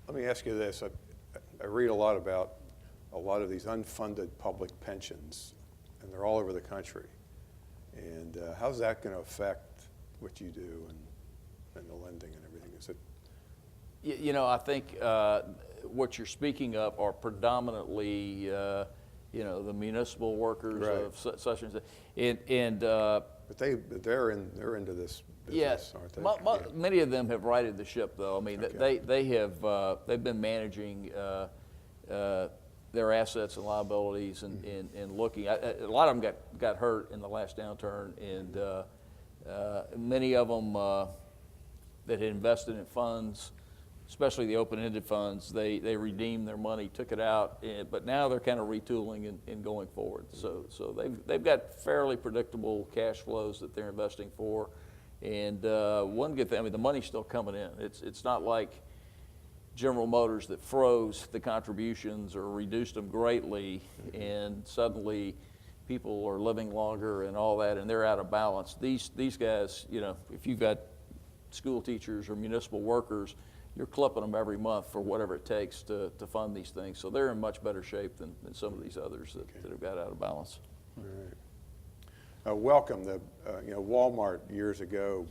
Let me ask you this. I read a lot about a lot of these unfunded public pensions, and they're all over the country. And how's that going to affect what you do and the lending and everything? Is it? You know, I think what you're speaking of are predominantly, you know, the municipal workers Right. of such and such. But they're into this Yes, business, aren't they? Yeah. many of them have righted the ship, though. I mean, Okay. they've been managing their assets and liabilities and looking. A lot of them got hurt in the last downturn, and many of them that had invested in funds, especially the open-ended funds, they redeemed their money, took it out, but now they're kind of retooling and going forward. So they've got fairly predictable cash flows that they're investing for. And one good thing, I mean, the money's still coming in. It's not like General Motors that froze the contributions or reduced them greatly, and suddenly people are living longer and all that, and they're out of balance. These guys, you know, if you've got school teachers or municipal workers, you're clipping them every month for whatever it takes to fund these things. So they're in much better shape than some of these others that have got out of balance. All right. Welcome. You know, Walmart years ago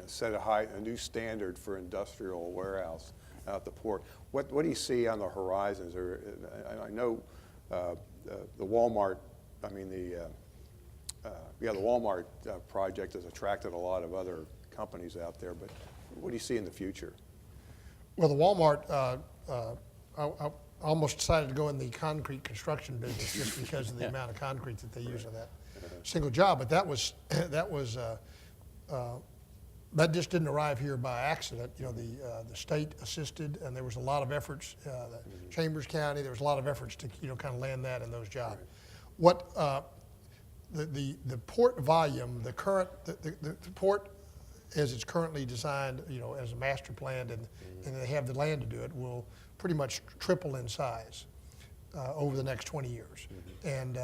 set a new standard for industrial warehouse out the port. What do you see on the horizons? I know the Walmart. I mean the Walmart project has attracted a lot of other companies out there, but what do you see in the future? Well, the Walmart, I almost decided to go in the concrete construction business just because of the amount of concrete that they use on that single job. But that just didn't arrive here by accident. You know, the state assisted, and there was a lot of efforts. Chambers County, there was a lot of efforts to kind of land that in those jobs. What the port volume, the port as it's currently designed, as a master plan, and they have the land to do it, will pretty much triple in size over the next 20 years. And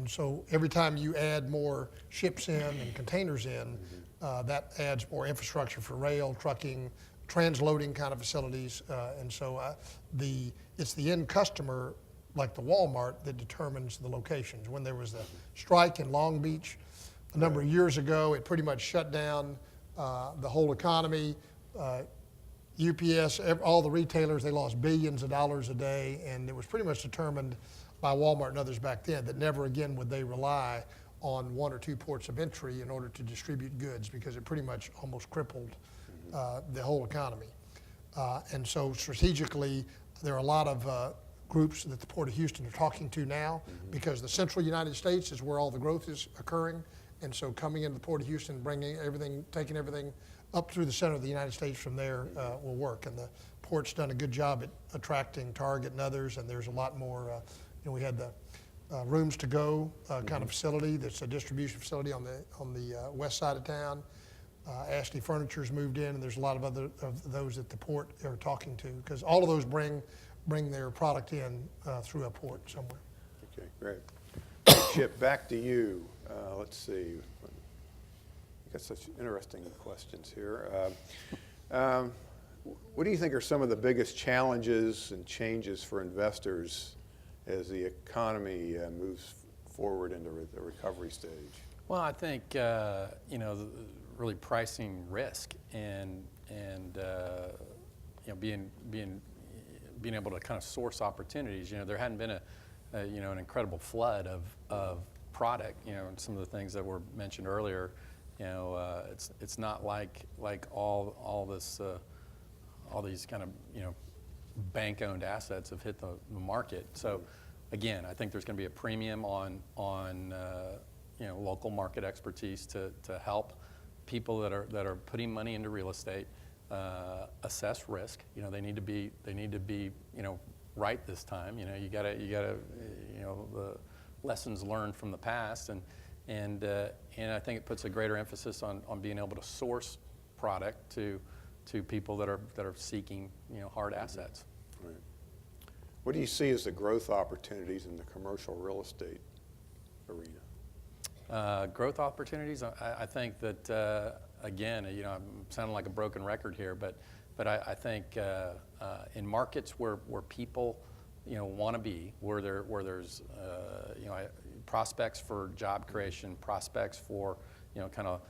so every time you add more ships in and containers in, that adds more infrastructure for rail, trucking, transloading kind of facilities. And so it's the end customer, like the Walmart, that determines the locations. When there was the strike in Long Beach a number of years ago, it pretty much shut down the whole economy. UPS, all the retailers, they lost billions of dollars a day, and it was pretty much determined by Walmart and others back then that never again would they rely on one or two ports of entry in order to distribute goods, because it pretty much almost crippled the whole economy. And so strategically, there are a lot of groups that the Port of Houston are talking to now, because the central United States is where all the growth is occurring. And so coming into the Port of Houston, taking everything up through the center of the United States from there will work. And the port's done a good job at attracting Target and others, and there's a lot more. We had the Rooms to Go kind of facility that's a distribution facility on the west side of town. Ashley Furniture's moved in, and there's a lot of other of those that the port are talking to, because all of those bring their product in through a port somewhere. Okay, great. Chip, back to you. Let's see. You got such interesting questions here. What do you think are some of the biggest challenges and changes for investors as the economy moves forward into the recovery stage? Well, I think really pricing risk and being able to kind of source opportunities. There hadn't been an incredible flood of product. And some of the things that were mentioned earlier. It's not like all these kind of bank-owned assets have hit the market. So again, I think there's going to be a premium on local market expertise to help people that are putting money into real estate assess risk. They need to be right this time. You gotta the lessons learned from the past, and I think it puts a greater emphasis on being able to source product to people that are seeking hard assets. Right. What do you see as the growth opportunities in the commercial real estate arena? Growth opportunities. I think that again, I'm sounding like a broken record here, but But I think in markets where people, want to be, where there's, prospects for job creation, prospects for, kind of,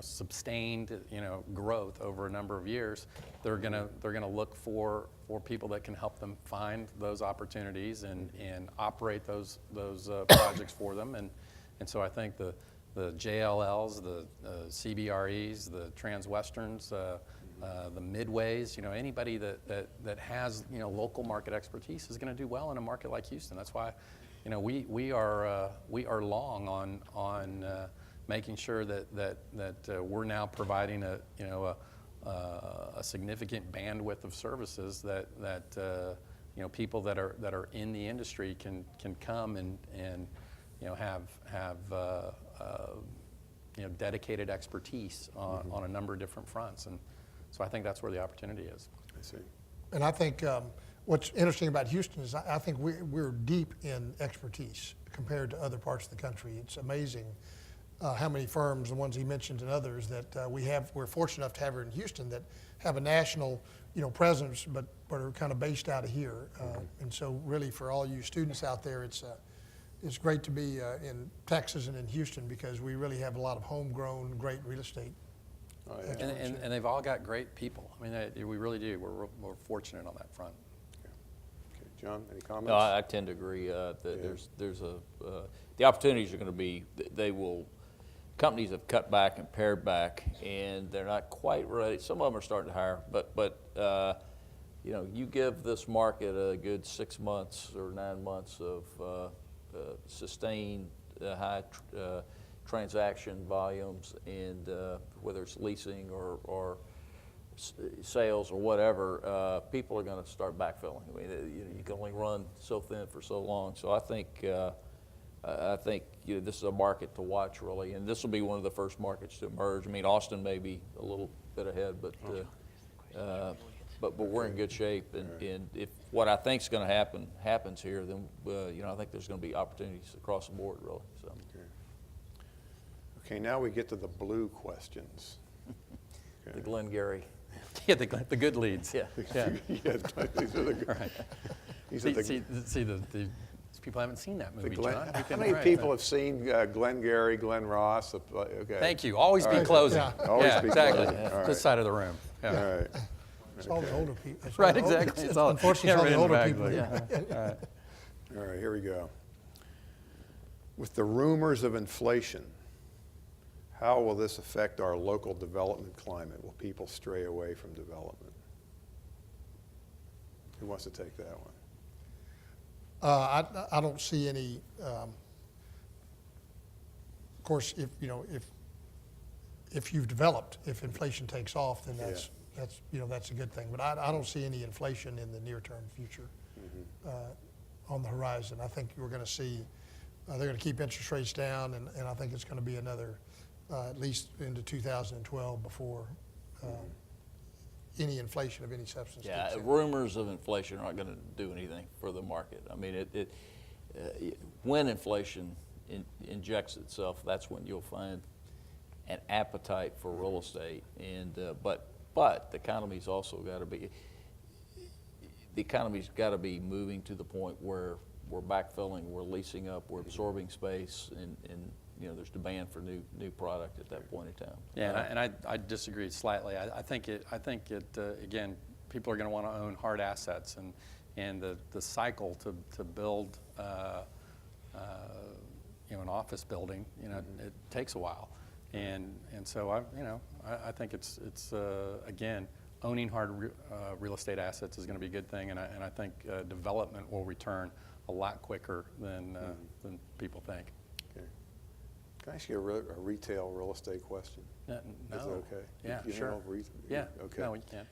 sustained, growth over a number of years, they're gonna look for people that can help them find those opportunities and operate those projects for them. And so I think the JLLs, the CBREs, the Transwesterns, the Midways, anybody that has local market expertise is going to do well in a market like Houston. That's why, we are long on making sure that we're now providing a significant bandwidth of services that people that are in the industry can come and have dedicated expertise on a number of different fronts. And so I think that's where the opportunity is. I see. And I think what's interesting about Houston is I think we're deep in expertise compared to other parts of the country. It's amazing how many firms, the ones he mentioned and others, that we're fortunate enough to have here in Houston that have a national presence, but are kind of based out of here. And so really for all you students out there, it's great to be in Texas and in Houston because we really have a lot of homegrown, great real estate. And they've all got great people. I mean, we really do. We're fortunate on that front. Okay, John, any comments? No, I tend to agree. There's the opportunities are going to be, companies have cut back and pared back, and they're not quite ready. Some of them are starting to hire, but you give this market a good 6 months or 9 months of sustained high transaction volumes, and whether it's leasing or sales or whatever, people are going to start backfilling. I mean, you can only run so thin for so long. So I think this is a market to watch, really, and this will be one of the first markets to emerge. I mean, Austin may be a little bit ahead, but we're in good shape. And if what I think is going to happen happens here, then I think there's going to be opportunities across the board, really. So. Okay, now we get to the blue questions. The Glengarry. Yeah, the good leads. Yeah. Yeah, these are the good. Right. These are the, These people haven't seen that movie, John. how many people have seen Glengarry, Glen Ross? Okay. Thank you. Always be right. closing. Yeah. Always be exactly. closing. All This right. side of the room. All Yeah. right. It's all the older people. Right, exactly. It's all- Unfortunately, it's all the older people. Yeah. All right, here we go. With the rumors of inflation, how will this affect our local development climate? Will people stray away from development? Who wants to take that one? I don't see any. Of course, if you've developed, if inflation takes off, then that's a good thing. But I don't see any inflation in the near-term future on the horizon. I think we're going to see they're going to keep interest rates down, and I think it's going to be another at least into 2012 before any inflation of any substance. Yeah, kicks in. rumors of inflation aren't going to do anything for the market. I mean, when inflation injects itself, that's when you'll find an appetite for real estate. And but the economy's also got to be. The economy's got to be moving to the point where we're backfilling, we're leasing up, we're absorbing space, and there's demand for new product at that point in time. Yeah, and I disagree slightly. I think it again, people are going to want to own hard assets, and the cycle to build an office building, it takes a while, and so I think it's again, owning hard real estate assets is going to be a good thing, and I think development will return a lot quicker than people think. Okay. Can I ask you a retail real estate question? No. Is that okay? Yeah, You sure. handle Yeah. Okay. No, we can.